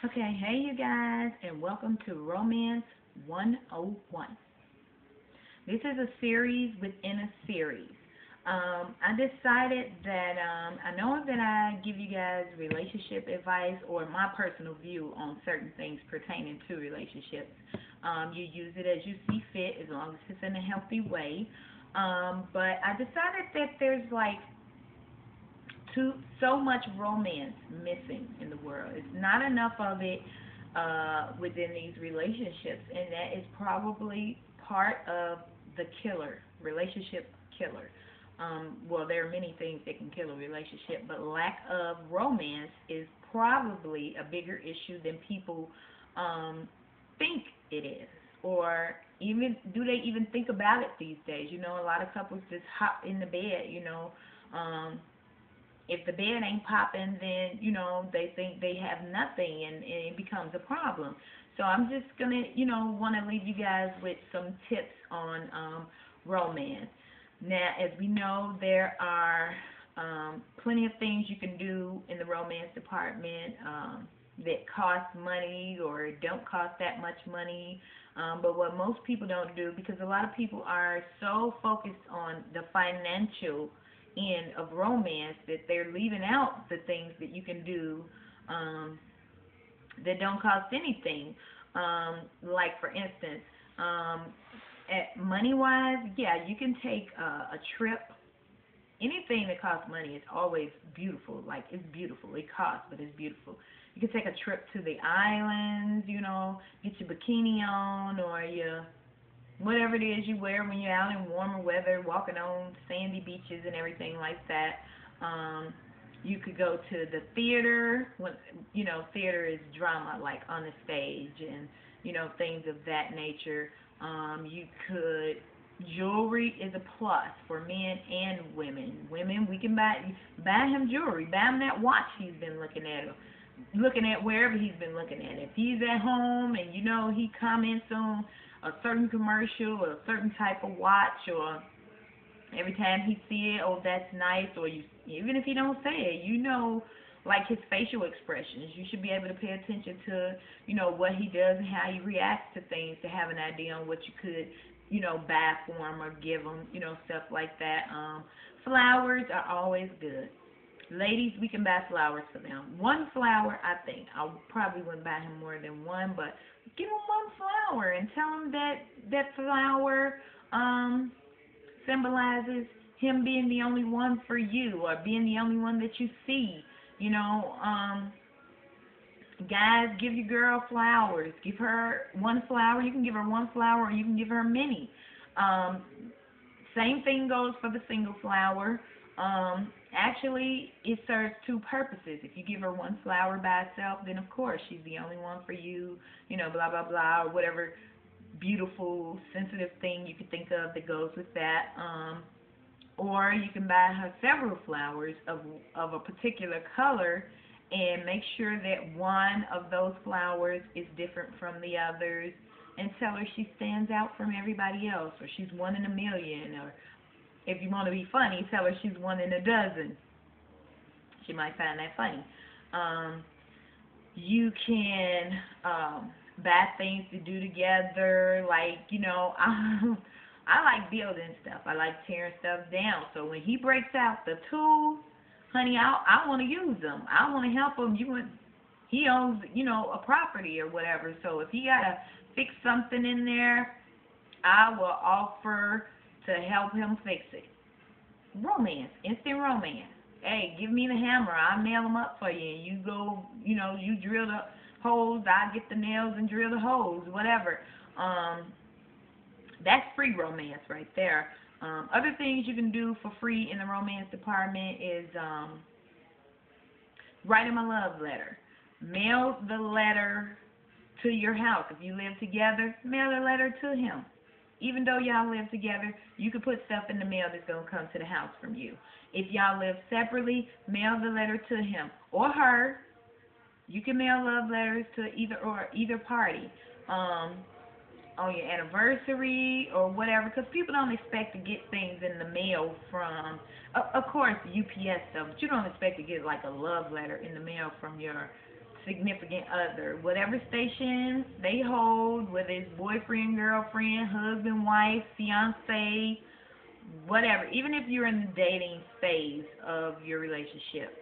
Okay, hey you guys, and welcome to Romance 101. This is a series within a series. I decided that I know that I give you guys relationship advice or my personal view on certain things pertaining to relationships. You use it as you see fit as long as it's in a healthy way. But I decided that there's like so much romance missing in the world. It's not enough of it within these relationships, and that is probably part of the killer, relationship killer. Well, there are many things that can kill a relationship, but lack of romance is probably a bigger issue than people think it is. Or even do they even think about it these days? You know, a lot of couples just hop in the bed, if the bed ain't popping, then they think they have nothing, and it becomes a problem. So I'm just gonna want to leave you guys with some tips on romance. Now, as we know, there are plenty of things you can do in the romance department that cost money or don't cost that much money. But what most people don't do, because a lot of people are so focused on the financial end of romance that they're leaving out the things that you can do that don't cost anything. Like for instance, at money wise, yeah, you can take a trip. Anything that costs money is always beautiful. Like it's beautiful. It costs, but it's beautiful. You can take a trip to the islands, get your bikini on or your whatever it is you wear when you're out in warmer weather, walking on sandy beaches and everything like that. You could go to the theater. When theater is drama, like on the stage, and things of that nature. You could jewelry is a plus for men and women. Women, we can buy him jewelry, buy him that watch he's been looking at wherever he's been looking at. If he's at home and he comments on a certain commercial or a certain type of watch, or every time he see it, oh that's nice, or even if he don't say it, like his facial expressions, you should be able to pay attention to what he does and how he reacts to things to have an idea on what you could buy for him or give him, stuff like that. Flowers are always good. Ladies, we can buy flowers for them. One flower, I think. I probably wouldn't buy him more than one, but give him one flower and tell him that flower symbolizes him being the only one for you, or being the only one that you see. You know, guys, give your girl flowers. Give her one flower. You can give her one flower, or you can give her many. Um, Same thing goes for the single flower. Actually, it serves two purposes. If you give her one flower by itself, then of course she's the only one for you, blah, blah, blah, or whatever beautiful, sensitive thing you could think of that goes with that. Or you can buy her several flowers of a particular color and make sure that one of those flowers is different from the others, and tell her she stands out from everybody else, or she's one in a million, or if you want to be funny, tell her she's one in a dozen. She might find that funny. You can buy things to do together, like, I like building stuff. I like tearing stuff down. So when he breaks out the tools, honey, I want to use them. I want to help him. He owns, a property or whatever. So if he gotta fix something in there, I will offer to help him fix it. Romance, instant romance. Hey, give me the hammer. I'll nail them up for you. You go, you drill the holes. I get the nails and drill the holes, whatever. That's free romance right there. Other things you can do for free in the romance department is write him a love letter. Mail the letter to your house. If you live together, mail the letter to him. Even though y'all live together, you can put stuff in the mail that's going to come to the house from you. If y'all live separately, mail the letter to him or her. You can mail love letters to either party. On your anniversary or whatever, because people don't expect to get things in the mail from, of course, UPS stuff, but you don't expect to get like a love letter in the mail from your significant other, whatever station they hold, whether it's boyfriend, girlfriend, husband, wife, fiance, whatever. Even if you're in the dating phase of your relationship,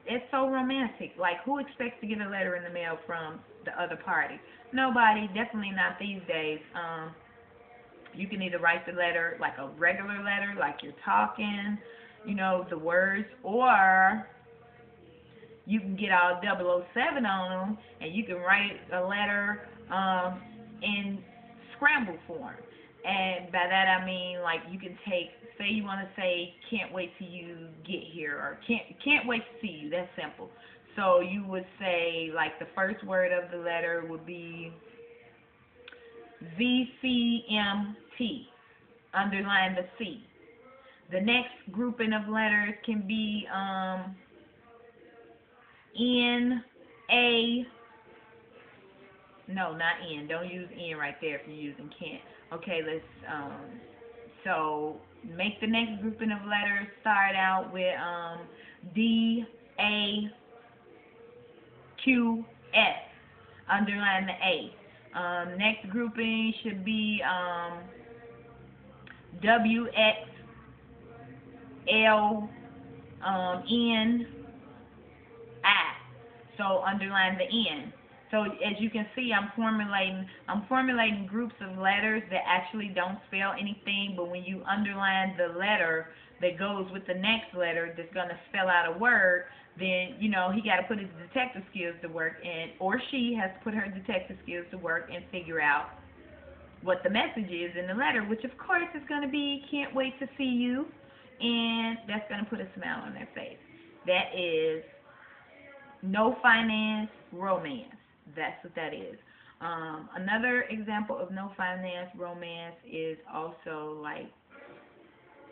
it's so romantic. Like, who expects to get a letter in the mail from the other party? Nobody. Definitely not these days. You can either write the letter like a regular letter, like you're talking, the words, or you can get all 007 on them, and you can write a letter in scramble form. And by that I mean, like, you can say you want to say, can't wait till you get here, or can't wait to see you. That's simple. So you would say, like, the first word of the letter would be VCMT, underline the C. The next grouping of letters can be N, A, no, not N. Don't use N right there if you're using can't. Okay, so make the next grouping of letters start out with D, A, Q, S. Underline the A. Next grouping should be W, X, L, N, I. So underline the N. So as you can see, I'm formulating groups of letters that actually don't spell anything, but when you underline the letter that goes with the next letter that's going to spell out a word, then, he got to put his detective skills to work, or she has to put her detective skills to work and figure out what the message is in the letter, which of course is going to be, can't wait to see you, and that's going to put a smile on their face. That is no finance romance. That's what that is. Another example of no finance romance is also, like,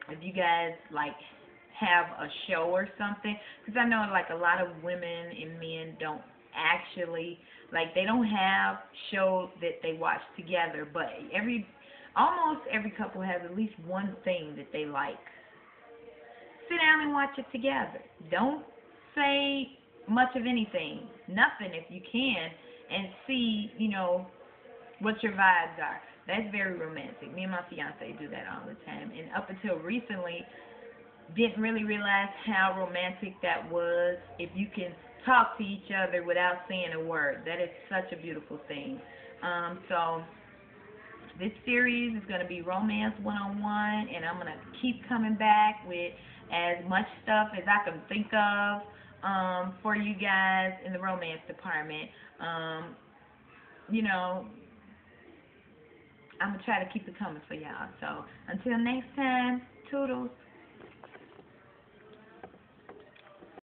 if you guys, like, have a show or something, because I know, like, a lot of women and men don't actually, like, they don't have shows that they watch together, but almost every couple has at least one thing that they like. Sit down and watch it together. Don't say much of anything, nothing if you can, and see, what your vibes are. That's very romantic. Me and my fiance do that all the time, and up until recently, didn't really realize how romantic that was. If you can talk to each other without saying a word, that is such a beautiful thing. So this series is going to be Romance 101, and I'm going to keep coming back with as much stuff as I can think of for you guys in the romance department. I'm going to try to keep it coming for y'all. So until next time, toodles.